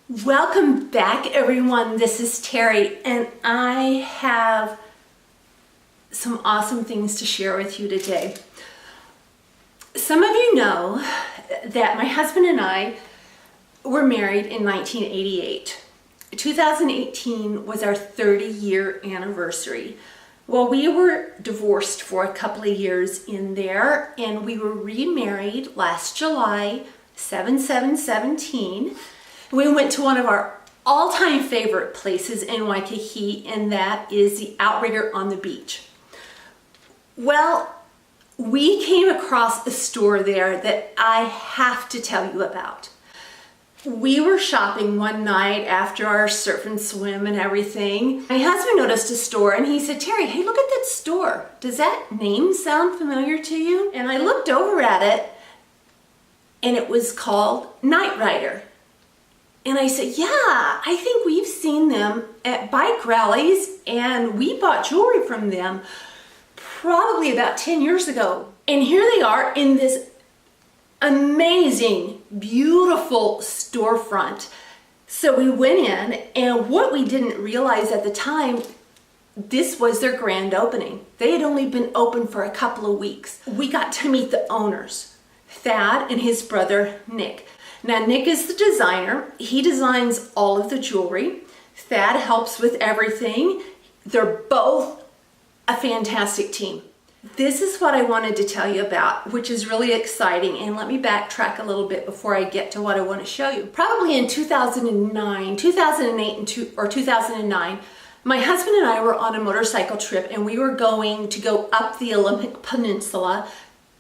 Welcome back, everyone. This is Terry, and I have some awesome things to share with you today. Some of you know that my husband and I were married in 1988. 2018 was our 30-year anniversary. Well, we were divorced for a couple of years in there, and we were remarried last July 7/7/17. We went to one of our all-time favorite places in Waikiki, and that is the Outrigger on the beach. Well, we came across a store there that I have to tell you about. We were shopping one night after our surf and swim and everything. My husband noticed a store and he said, "Terry, hey, look at that store. Does that name sound familiar to you?" And I looked over at it and it was called NightRider. And I said, "Yeah, I think we've seen them at bike rallies and we bought jewelry from them probably about 10 years ago." And here they are in this amazing, beautiful storefront. So we went in, and what we didn't realize at the time, this was their grand opening. They had only been open for a couple of weeks. We got to meet the owners, Thad and his brother, Nick. Now, Nick is the designer. He designs all of the jewelry. Thad helps with everything. They're both a fantastic team. This is what I wanted to tell you about, which is really exciting. And let me backtrack a little bit before I get to what I want to show you. Probably in 2008 or 2009, my husband and I were on a motorcycle trip, and we were going to go up the Olympic Peninsula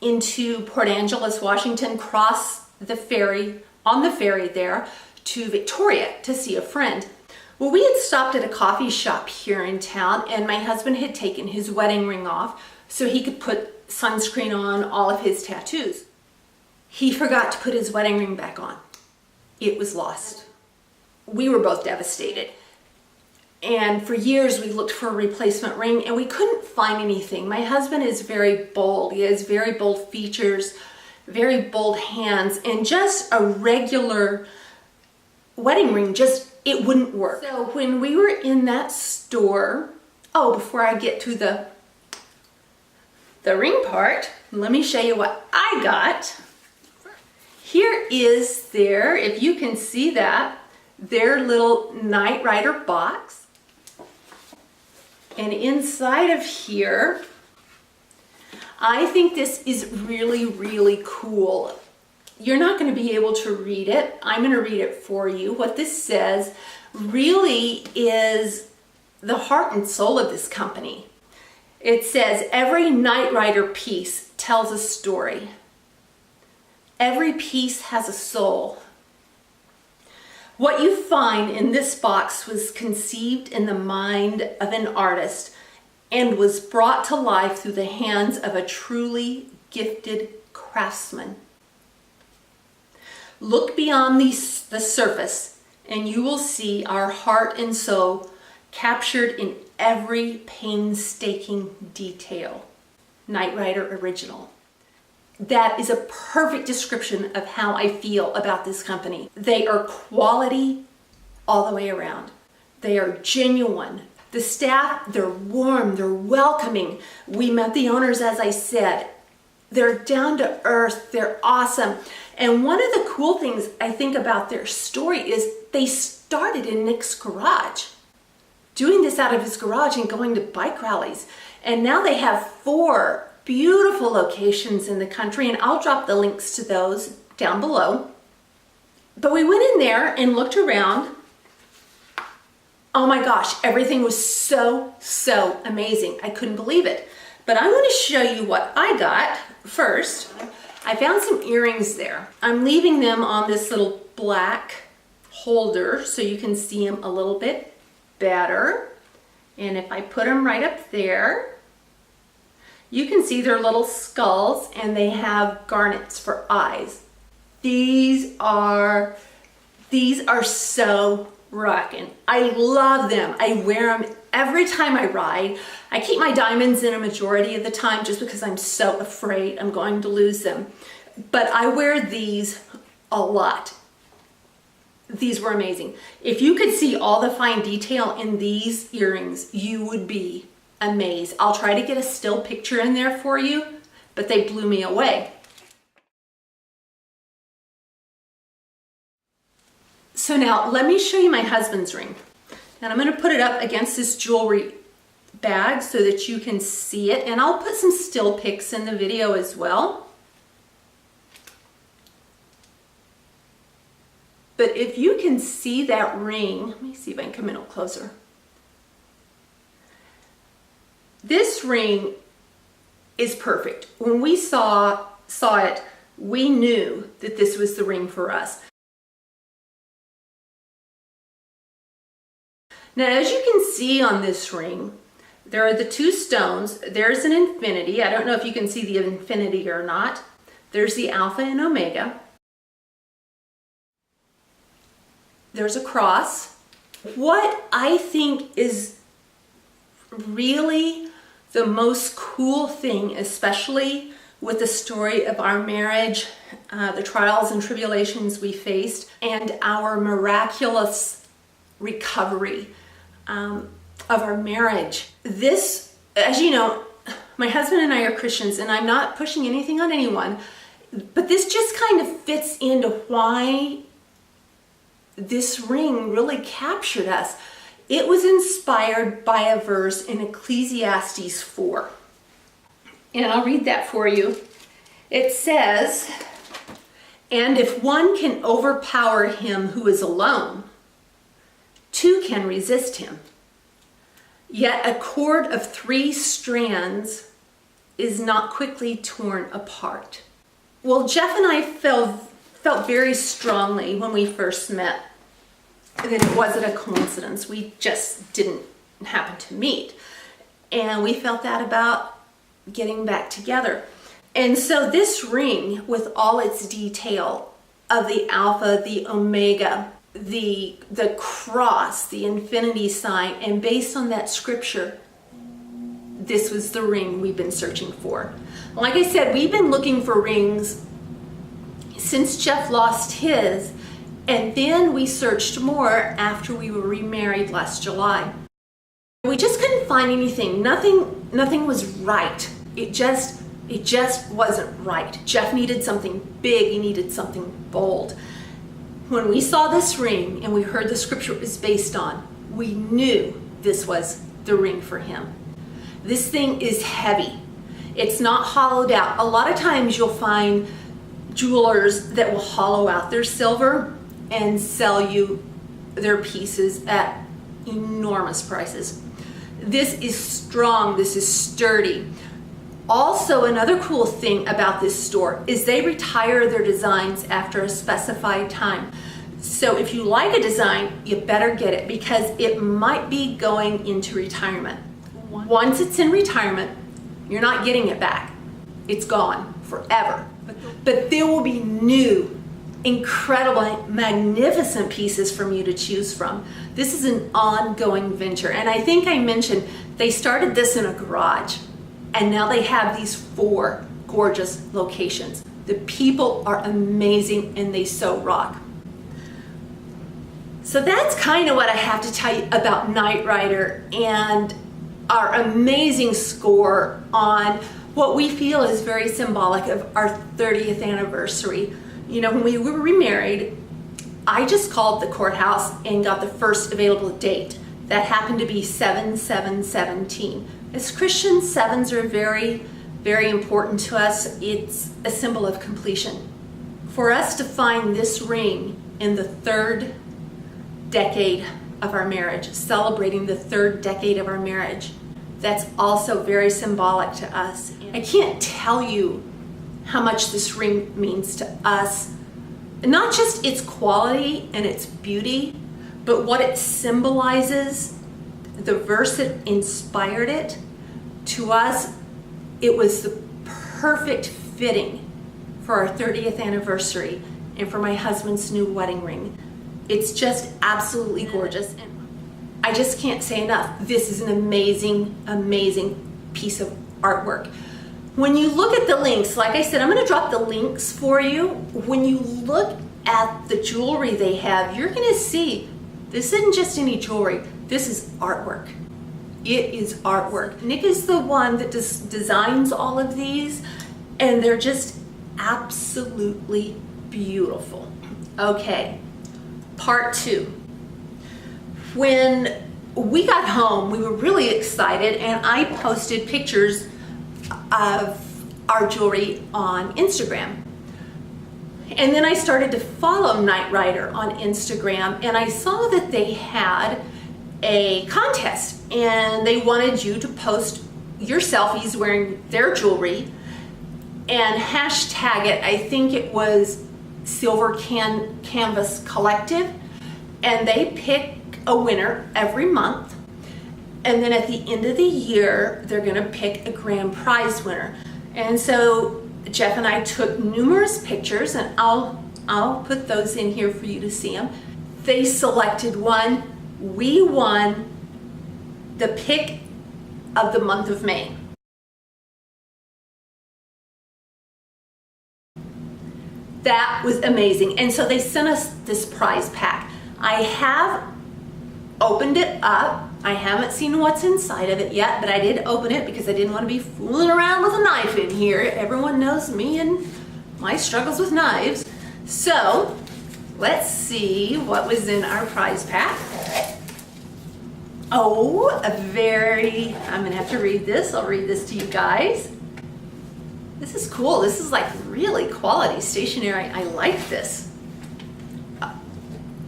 into Port Angeles, Washington, cross the ferry, on the ferry there to Victoria to see a friend. Well, we had stopped at a coffee shop here in town, and my husband had taken his wedding ring off so he could put sunscreen on all of his tattoos. He forgot to put his wedding ring back on. It was lost. We were both devastated. And for years we looked for a replacement ring and we couldn't find anything. My husband is very bold. He has very bold features, very bold hands, and just a regular wedding ring, it wouldn't work. So when we were in that store, before I get to the ring part, let me show you what I got. Here is if you can see that, their little NightRider box. And inside of here, I think this is really, really cool. You're not going to be able to read it. I'm going to read it for you. What this says really is the heart and soul of this company. It says, "Every NightRider piece tells a story. Every piece has a soul. What you find in this box was conceived in the mind of an artist and was brought to life through the hands of a truly gifted craftsman. Look beyond the surface and you will see our heart and soul captured in every painstaking detail." NightRider Original. That is a perfect description of how I feel about this company. They are quality all the way around. They are genuine. The staff, they're warm, they're welcoming. We met the owners, as I said. They're down to earth, they're awesome. And one of the cool things I think about their story is they started in Nick's garage, doing this out of his garage and going to bike rallies. And now they have 4 beautiful locations in the country, and I'll drop the links to those down below. But we went in there and looked around. Oh my gosh, everything was so amazing. I couldn't believe it. But I want to show you what I got first. I found some earrings there. I'm leaving them on this little black holder so you can see them a little bit better. And if I put them right up there, you can see their little skulls, and they have garnets for eyes. These are so rockin'. I love them. I wear them every time I ride. I keep my diamonds in a majority of the time just because I'm so afraid I'm going to lose them. But I wear these a lot. These were amazing. If you could see all the fine detail in these earrings, you would be amazed. I'll try to get a still picture in there for you, but they blew me away. So now let me show you my husband's ring. And I'm going to put it up against this jewelry bag so that you can see it. And I'll put some still pics in the video as well. But if you can see that ring, let me see if I can come in a little closer. This ring is perfect. When we saw it, we knew that this was the ring for us. Now, as you can see on this ring, there are the two stones. There's an infinity. I don't know if you can see the infinity or not. There's the Alpha and Omega. There's a cross. What I think is really the most cool thing, especially with the story of our marriage, the trials and tribulations we faced, and our miraculous recovery of our marriage. This, as you know, my husband and I are Christians, and I'm not pushing anything on anyone, but this just kind of fits into why this ring really captured us. It was inspired by a verse in Ecclesiastes 4. And I'll read that for you. It says, "And if one can overpower him who is alone, two can resist him. Yet a cord of 3 strands is not quickly torn apart." Well, Jeff and I felt very strongly when we first met that it wasn't a coincidence. We just didn't happen to meet. And we felt that about getting back together. And so this ring, with all its detail of the Alpha, the Omega, the cross, the infinity sign, and based on that scripture, this was the ring we've been searching for. Like I said, we've been looking for rings since Jeff lost his, and then we searched more after we were remarried last July. We just couldn't find anything. Nothing was right. It just wasn't right. Jeff needed something big. He needed something bold. When we saw this ring and we heard the scripture it was based on, we knew this was the ring for him. This thing is heavy. It's not hollowed out. A lot of times you'll find jewelers that will hollow out their silver and sell you their pieces at enormous prices. This is strong. This is sturdy. Also, another cool thing about this store is they retire their designs after a specified time. So if you like a design, you better get it because it might be going into retirement. Once it's in retirement, you're not getting it back. It's gone forever. But there will be new, incredible, magnificent pieces for you to choose from. This is an ongoing venture. And I think I mentioned they started this in a garage. And now they have these 4 gorgeous locations. The people are amazing and they so rock. So that's kind of what I have to tell you about NightRider and our amazing score on what we feel is very symbolic of our 30th anniversary. You know, when we were remarried, I just called the courthouse and got the first available date. That happened to be 7/7/17. As Christians, 7s are very, very important to us. It's a symbol of completion. For us to find this ring in the 3rd decade of our marriage, celebrating the 3rd decade of our marriage, that's also very symbolic to us. I can't tell you how much this ring means to us. Not just its quality and its beauty, but what it symbolizes, the verse that inspired it. To us, it was the perfect fitting for our 30th anniversary and for my husband's new wedding ring. It's just absolutely gorgeous. And I just can't say enough. This is an amazing, amazing piece of artwork. When you look at the links, like I said, I'm going to drop the links for you. When you look at the jewelry they have, you're gonna see this isn't just any jewelry, this is artwork. It is artwork. Nick is the one that designs all of these, and they're just absolutely beautiful. Okay, part 2. When we got home, we were really excited, and I posted pictures of our jewelry on Instagram. And then I started to follow NightRider on Instagram, and I saw that they had a contest, and they wanted you to post your selfies wearing their jewelry and hashtag it. I think it was Silver Canvas Collective, and they pick a winner every month, and then at the end of the year they're going to pick a grand prize winner. And so Jeff and I took numerous pictures, and I'll put those in here for you to see them. They selected one. We won the pick of the month of May. That was amazing. And so they sent us this prize pack. I have opened it up. I haven't seen what's inside of it yet, but I did open it because I didn't want to be fooling around with a knife in here. Everyone knows me and my struggles with knives. So let's see what was in our prize pack. Oh, I'm gonna have to read this. I'll read this to you guys. This is cool. This is like really quality stationery. I like this.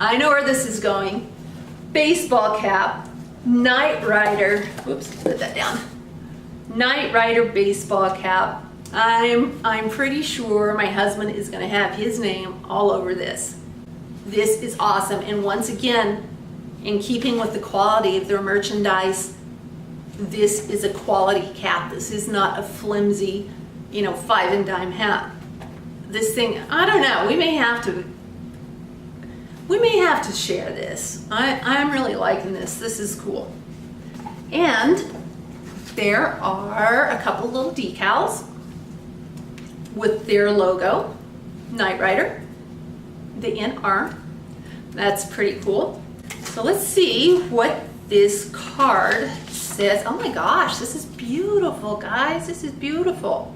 I know where this is going. Baseball cap, NightRider. Whoops, put that down. NightRider baseball cap. I'm pretty sure my husband is gonna have his name all over this. This is awesome. And once again, in keeping with the quality of their merchandise, this is a quality cap. This is not a flimsy, 5 and dime hat. This thing, I don't know, we may have to share this. I'm really liking this. This is cool. And there are a couple little decals with their logo, NightRider, the in arm. That's pretty cool. So let's see what this card says. Oh my gosh, this is beautiful, guys. This is beautiful.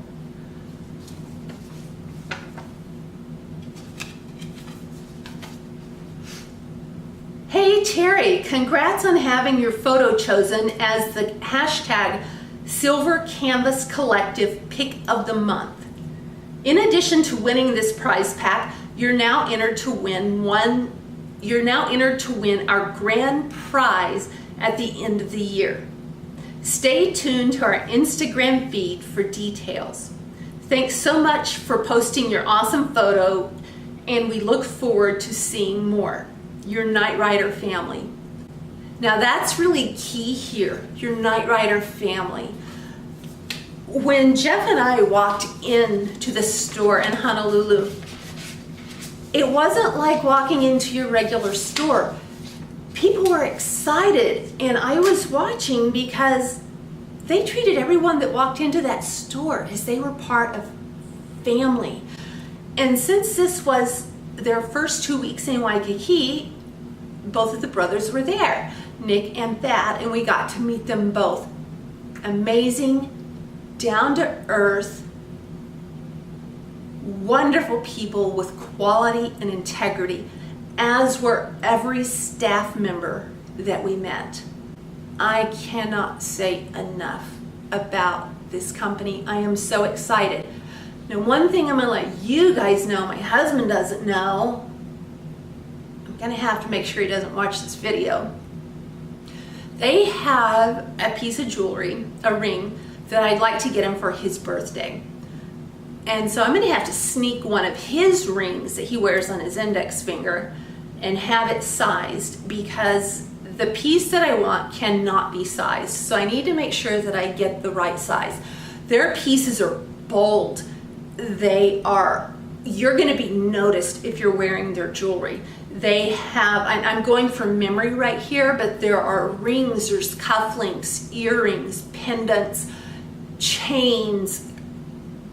Hey Terry, congrats on having your photo chosen as the hashtag Silver Canvas Collective Pick of the Month. In addition to winning this prize pack, you're now entered to win our grand prize at the end of the year. Stay tuned to our Instagram feed for details. Thanks so much for posting your awesome photo, and we look forward to seeing more. Your NightRider family. Now that's really key here, your NightRider family. When Jeff and I walked into the store in Honolulu, it wasn't like walking into your regular store. People were excited, and I was watching because they treated everyone that walked into that store as they were part of family. And since this was their first 2 weeks in Waikiki, both of the brothers were there, Nick and Thad, and we got to meet them both. Amazing, down to earth, wonderful people with quality and integrity, as were every staff member that we met. I cannot say enough about this company. I am so excited. Now, one thing I'm gonna let you guys know, my husband doesn't know. I'm gonna have to make sure he doesn't watch this video. They have a piece of jewelry, a ring, that I'd like to get him for his birthday. And so I'm gonna have to sneak one of his rings that he wears on his index finger and have it sized, because the piece that I want cannot be sized. So I need to make sure that I get the right size. Their pieces are bold. You're gonna be noticed if you're wearing their jewelry. They have, I'm going from memory right here, but there are rings, there's cufflinks, earrings, pendants, chains,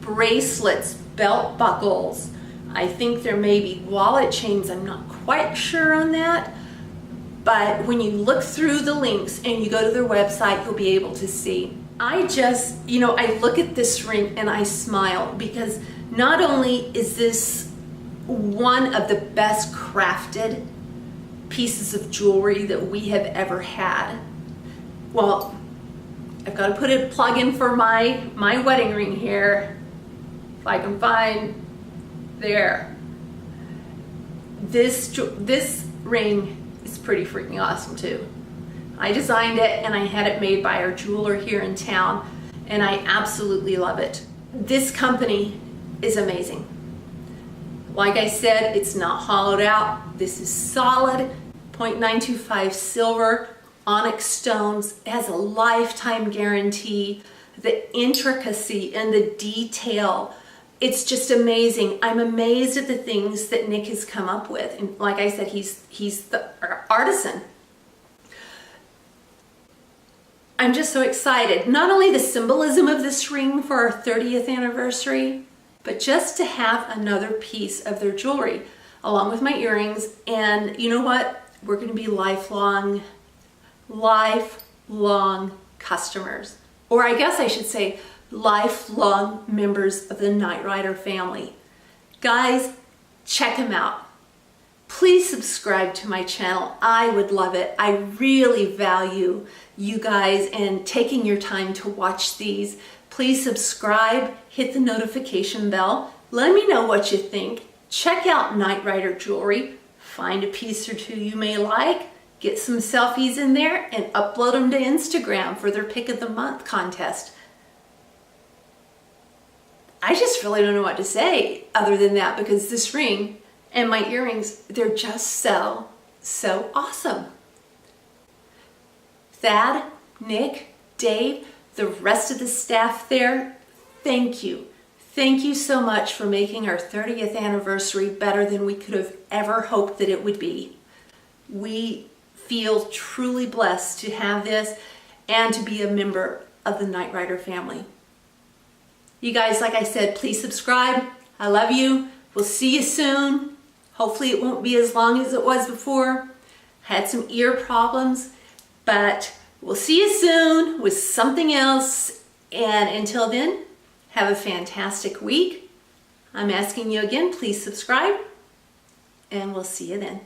bracelets, belt buckles, I think there may be wallet chains. I'm not quite sure on that. But when you look through the links and you go to their website, you'll be able to see. I just, I look at this ring and I smile because not only is this one of the best crafted pieces of jewelry that we have ever had. Well, I've got to put a plug in for my wedding ring here. If I can find there. This ring is pretty freaking awesome too. I designed it and I had it made by our jeweler here in town, and I absolutely love it. This company is amazing. Like I said, it's not hollowed out. This is solid 0.925 silver, onyx stones. It has a lifetime guarantee. The intricacy and the detail, it's just amazing. I'm amazed at the things that Nick has come up with. And like I said, he's the artisan. I'm just so excited. Not only the symbolism of this ring for our 30th anniversary, but just to have another piece of their jewelry along with my earrings. And you know what? We're going to be lifelong customers. Or I guess I should say lifelong members of the NightRider family. Guys, check them out. Please subscribe to my channel. I would love it. I really value you guys and taking your time to watch these. Please subscribe, hit the notification bell. Let me know what you think. Check out NightRider jewelry. Find a piece or two you may like. Get some selfies in there and upload them to Instagram for their pick of the month contest. I just really don't know what to say other than that, because this ring and my earrings, they're just so awesome. Thad, Nick, Dave, the rest of the staff there, thank you. Thank you so much for making our 30th anniversary better than we could have ever hoped that it would be. We feel truly blessed to have this and to be a member of the NightRider family. You guys, like I said, please subscribe. I love you. We'll see you soon. Hopefully it won't be as long as it was before. Had some ear problems, but we'll see you soon with something else. And until then, have a fantastic week. I'm asking you again, please subscribe, and we'll see you then.